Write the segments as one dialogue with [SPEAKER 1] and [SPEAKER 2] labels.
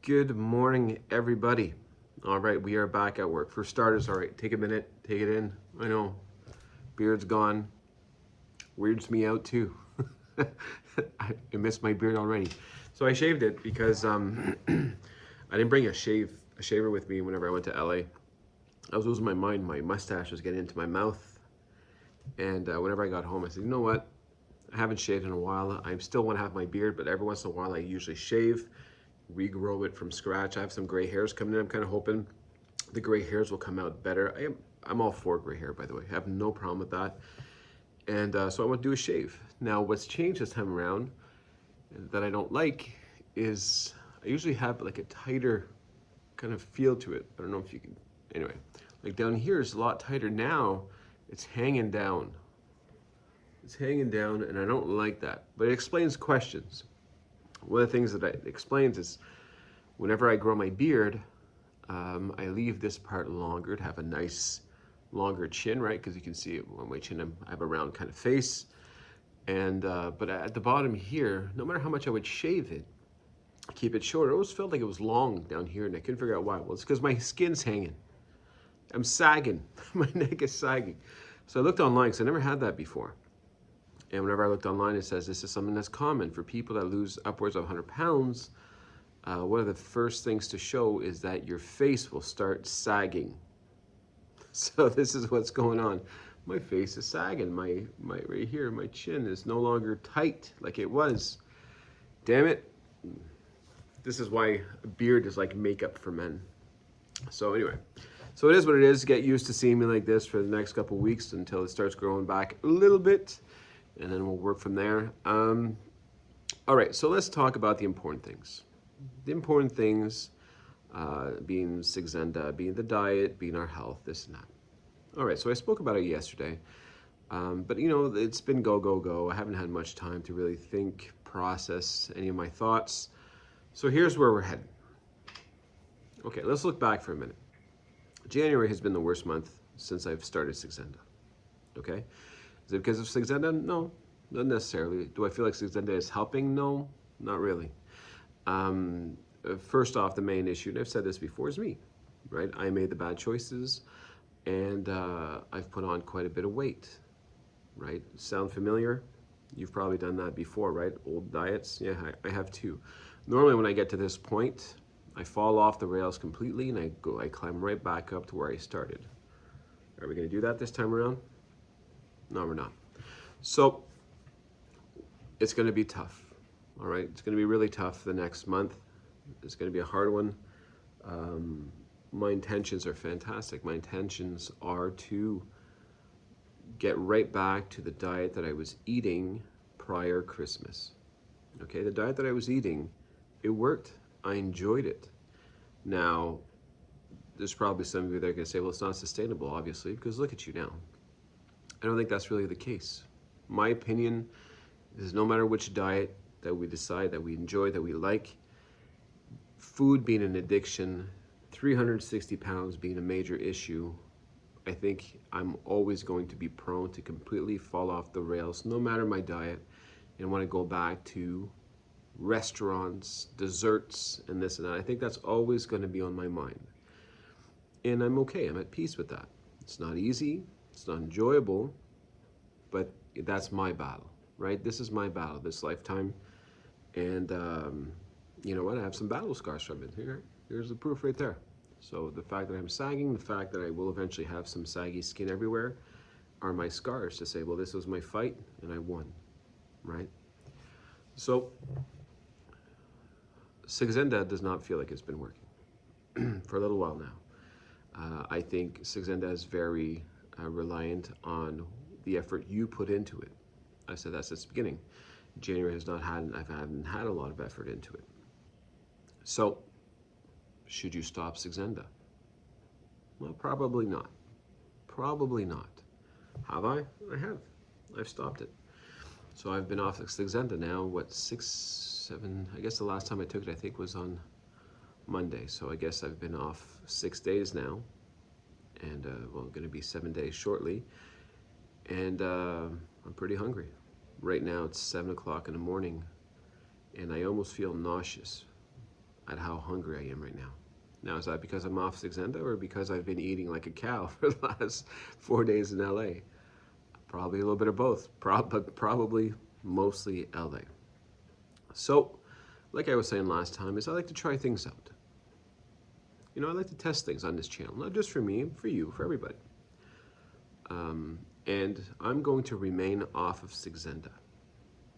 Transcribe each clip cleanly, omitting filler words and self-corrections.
[SPEAKER 1] Good morning, everybody. All right, we are back at work. For starters, all right, take a minute, take it in. I know, beard's gone. Weirds me out too. I miss my beard already. So I shaved it because I didn't bring a shaver with me whenever I went to LA. I was losing my mind. My mustache was getting into my mouth. And whenever I got home, I said, you know what? I haven't shaved in a while. I still want to have my beard, but every once in a while I usually shave, regrow it from scratch. I have some gray hairs coming in. I'm kind of hoping the gray hairs will come out better. I'm all for gray hair, by the way. I have no problem with that. And so I want to do a shave. Now, what's changed this time around that I don't like is I usually have like a tighter kind of feel to it. I don't know if you can, anyway, like down here is a lot tighter now. It's hanging down. It's hanging down and I don't like that, but it explains questions. One of the things that it explains is whenever I grow my beard, I leave this part longer to have a nice longer chin, right? Because you can see on my chin, I have a round kind of face. And but at the bottom here, no matter how much I would shave it, keep it short, it always felt like it was long down here and I couldn't figure out why. Well, it's because my skin's hanging. I'm sagging, my neck is sagging. So I looked online because I never had that before. And whenever I looked online, it says this is something that's common for people that lose upwards of 100 pounds. One of the first things to show is that your face will start sagging. So this is what's going on. My face is sagging. My right here, my chin is no longer tight like it was. Damn it. This is why a beard is like makeup for men. So anyway, so it is what it is. Get used to seeing me like this for the next couple of weeks until it starts growing back a little bit. And then we'll work from there. All right, so let's talk about the important things. The important things being Saxenda, being the diet, being our health, this and that. All right, so I spoke about it yesterday, but you know, it's been go, go, go. I haven't had much time to really think, process any of my thoughts. So here's where we're headed. Okay, let's look back for a minute. January has been the worst month since I've started Saxenda, okay? Is it because of Saxenda? No, not necessarily. Do I feel like Saxenda is helping? No, not really. First off, the main issue, and I've said this before, is me, right? I made the bad choices, and I've put on quite a bit of weight, right? Sound familiar? You've probably done that before, right? Old diets? Yeah, I have too. Normally when I get to this point, I fall off the rails completely, and I climb right back up to where I started. Are we gonna do that this time around? No, we're not. So it's going to be tough. All right, it's going to be really tough the next month. It's going to be a hard one. My intentions are fantastic. My intentions are to get right back to the diet that I was eating prior Christmas. Okay, the diet that I was eating, it worked. I enjoyed it. Now, there's probably some of you that are going to say, well, it's not sustainable, obviously, because look at you now. I don't think that's really the case. My opinion is no matter which diet that we decide that we enjoy, that we like, food being an addiction, 360 pounds being a major issue, I think I'm always going to be prone to completely fall off the rails, no matter my diet, and want to go back to restaurants, desserts, and this and that. I think that's always going to be on my mind. And I'm okay, I'm at peace with that. It's not easy. It's not enjoyable, but that's my battle, right? This is my battle this lifetime. And you know what? I have some battle scars from it. Here's the proof right there. So the fact that I'm sagging, the fact that I will eventually have some saggy skin everywhere are my scars to say, well, this was my fight and I won, right? So Saxenda does not feel like it's been working for a little while now. I think Saxenda is very reliant on the effort you put into it. I said that since the beginning. January has not had, I haven't had a lot of effort into it. So, should you stop Saxenda? Well, probably not. Probably not. Have I? I have. I've stopped it. So I've been off Saxenda now, what, 6, 7, I guess the last time I took it I think was on Monday. So I guess I've been off 6 days now. And well, going to be 7 days shortly, and I'm pretty hungry. Right now it's 7 o'clock in the morning, and I almost feel nauseous. at how hungry I am right now. Now, is that because I'm off Saxenda or because I've been eating like a cow for the last 4 days in LA? Probably a little bit of both, but probably mostly LA. So, like I was saying last time, is I like to try things out. You know, I like to test things on this channel, not just for me, for you, for everybody. And I'm going to remain off of Saxenda.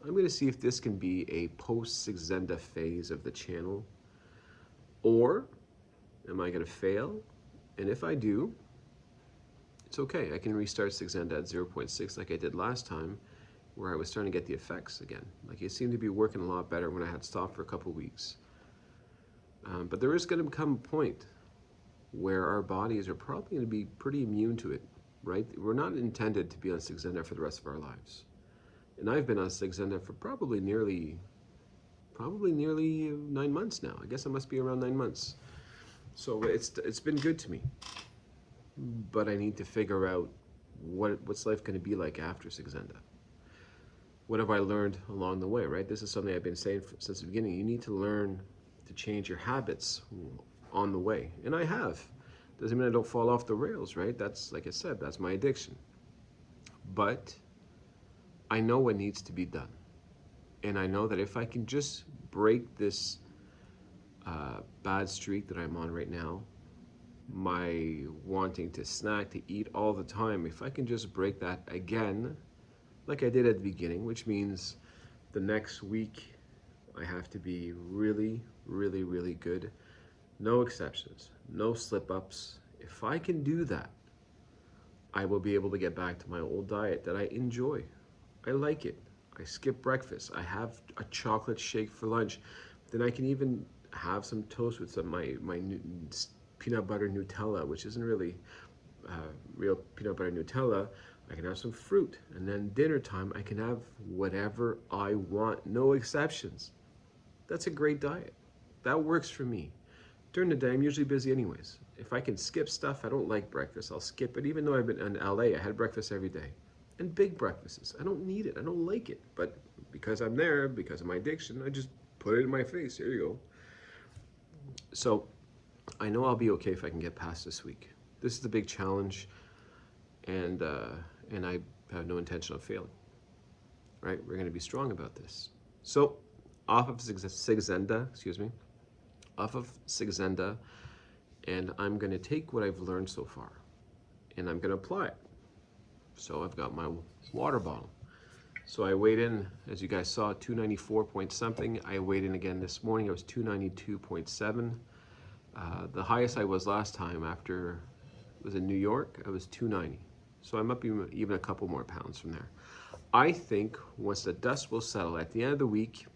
[SPEAKER 1] I'm going to see if this can be a post-Saxenda phase of the channel, or am I going to fail? And if I do, it's okay. I can restart Saxenda at 0.6 like I did last time, where I was starting to get the effects again. Like, it seemed to be working a lot better when I had stopped for a couple weeks. But there is going to come a point where our bodies are probably going to be pretty immune to it, right? We're not intended to be on Saxenda for the rest of our lives. And I've been on Saxenda for probably nearly 9 months now. I guess it must be around 9 months. So it's been good to me. But I need to figure out what's life going to be like after Saxenda. What have I learned along the way, right? This is something I've been saying since the beginning. You need to learn to change your habits on the way. And I have. Doesn't mean I don't fall off the rails, right? That's, like I said, that's my addiction. But I know what needs to be done. And I know that if I can just break this bad streak that I'm on right now, my wanting to snack, to eat all the time, if I can just break that again, like I did at the beginning, which means the next week I have to be really, really, really good. No exceptions, no slip-ups. If I can do that, I will be able to get back to my old diet that I enjoy. I like it. I skip breakfast. I have a chocolate shake for lunch. Then I can even have some toast with some my peanut butter Nutella, which isn't really real peanut butter Nutella. I can have some fruit, and then dinner time I can have whatever I want, no exceptions. That's a great diet. That works for me. During the day, I'm usually busy anyways. If I can skip stuff, I don't like breakfast, I'll skip it. Even though I've been in LA, I had breakfast every day. And big breakfasts. I don't need it, I don't like it. But because I'm there, because of my addiction, I just put it in my face. Here you go. So I know I'll be okay if I can get past this week. This is the big challenge, and I have no intention of failing. Right? We're going to be strong about this. So, off of Saxenda, off of Saxenda, and I'm going to take what I've learned so far, and I'm going to apply it. So I've got my water bottle. So I weighed in, as you guys saw, 294 point something. I weighed in again this morning. I was 292.7. The highest I was last time after it was in New York, I was 290. So I'm up even a couple more pounds from there. I think once the dust will settle at the end of the week,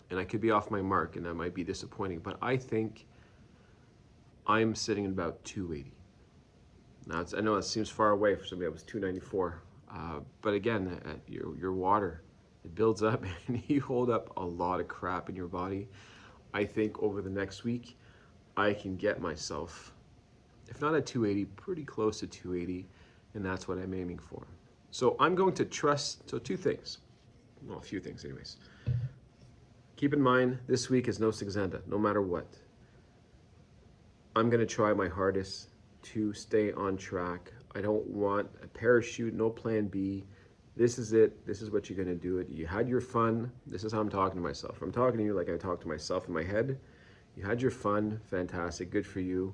[SPEAKER 1] and I could be off my mark and that might be disappointing, but I think I'm sitting at about 280. Now, I know it seems far away for somebody that was 294, but again, your water, it builds up and you hold up a lot of crap in your body. I think over the next week, I can get myself, if not at 280, pretty close to 280, and that's what I'm aiming for. So I'm going to trust, so two things, well, a few things anyways. Keep in mind, this week is no Saxenda, no matter what. I'm gonna try my hardest to stay on track. I don't want a parachute, no plan B. This is it, this is what you're gonna do it. You had your fun, this is how I'm talking to myself. I'm talking to you like I talk to myself in my head. You had your fun, fantastic, good for you.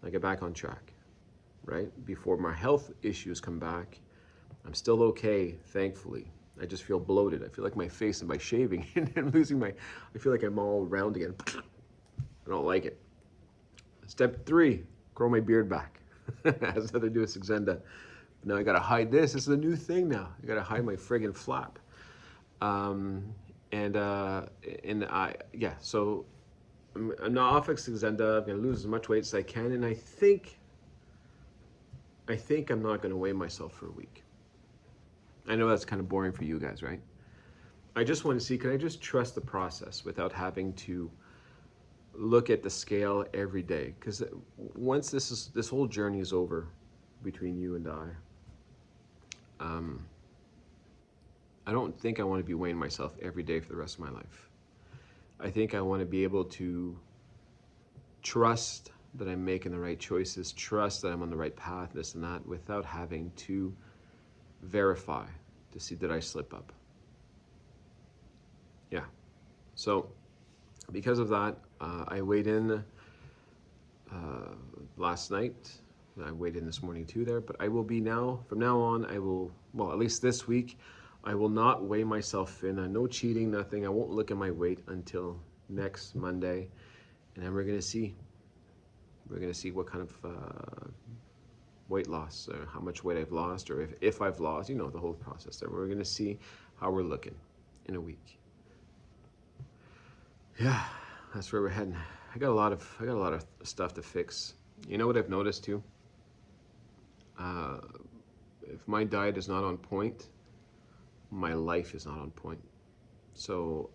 [SPEAKER 1] I get back on track, right? Before my health issues come back, I'm still okay, thankfully. I just feel bloated. I feel like my face and by shaving and losing I feel like I'm all round again. I don't like it. Step 3, grow my beard back. Has nothing to do with Saxenda. Now I gotta hide this. This is a new thing now. I gotta hide my friggin' flap. So I'm not off of Saxenda. I'm gonna lose as much weight as I can, and I think I'm not gonna weigh myself for a week. I know that's kind of boring for you guys, right? I just want to see, can I just trust the process without having to look at the scale every day? Because once this whole journey is over between you and I don't think I want to be weighing myself every day for the rest of my life. I think I want to be able to trust that I'm making the right choices, trust that I'm on the right path, this and that, without having to verify to see that I slip up. Yeah. So because of that, I weighed in last night. I weighed in this morning too there, but I will be now, from now on, I will, well, at least this week, I will not weigh myself in. No cheating, nothing. I won't look at my weight until next Monday. And then we're going to see. We're going to see what kind of weight loss, or how much weight I've lost, or if I've lost, you know, the whole process there. We're going to see how we're looking in a week. Yeah, that's where we're heading. I got a lot of stuff to fix. You know what I've noticed too? If my diet is not on point, my life is not on point. So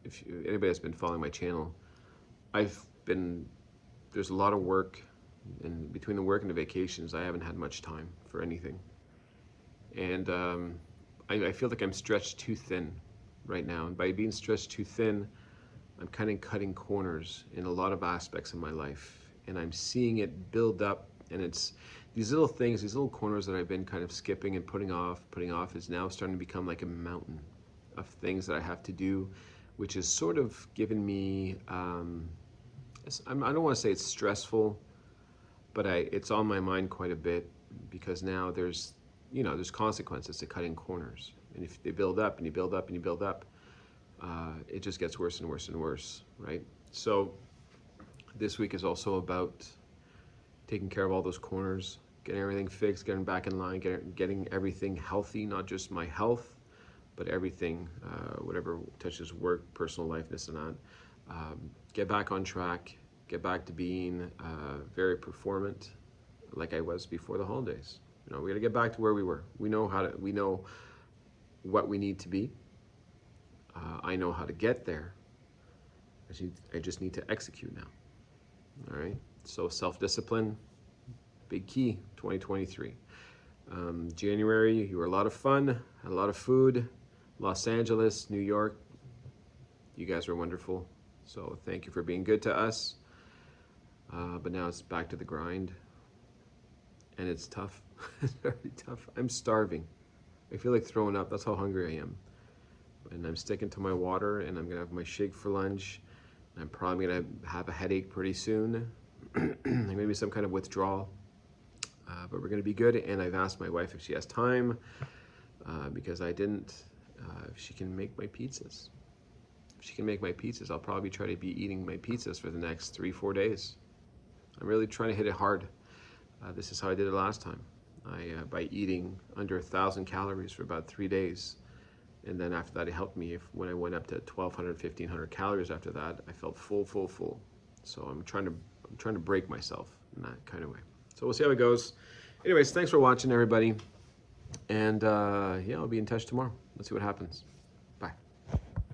[SPEAKER 1] if anybody that's been following my channel, there's a lot of work, and between the work and the vacations, I haven't had much time for anything. And I feel like I'm stretched too thin right now. And by being stretched too thin, I'm kind of cutting corners in a lot of aspects of my life. And I'm seeing it build up, and it's these little things, these little corners that I've been kind of skipping and putting off is now starting to become like a mountain of things that I have to do, which is sort of given me, I don't want to say it's stressful, but it's on my mind quite a bit, because now there's consequences to cutting corners. And if they build up and you build up and you build up, it just gets worse and worse and worse, right? So this week is also about taking care of all those corners, getting everything fixed, getting back in line, getting everything healthy, not just my health, but everything, whatever touches work, personal life, this and that. Get back on track, get back to being very performant like I was before the holidays. You know, we got to get back to where we were. We know what we need to be. I know how to get there. I just need to execute now. All right. So self-discipline, big key, 2023. January, you were a lot of fun, had a lot of food. Los Angeles, New York, you guys were wonderful. So thank you for being good to us. But now it's back to the grind. And it's tough. It's very tough. I'm starving. I feel like throwing up. That's how hungry I am. And I'm sticking to my water, and I'm going to have my shake for lunch. I'm probably going to have a headache pretty soon. Maybe some kind of withdrawal. But we're going to be good. And I've asked my wife if she has time, because I didn't, if she can make my pizzas. If she can make my pizzas, I'll probably try to be eating my pizzas for the next 3-4 days. I'm really trying to hit it hard. This is how I did it last time. By eating under 1,000 calories for about 3 days. And then after that, it helped me. When I went up to 1,200, 1,500 calories after that, I felt full. So I'm trying to break myself in that kind of way. So we'll see how it goes. Anyways, thanks for watching, everybody. And yeah, I'll be in touch tomorrow. Let's see what happens.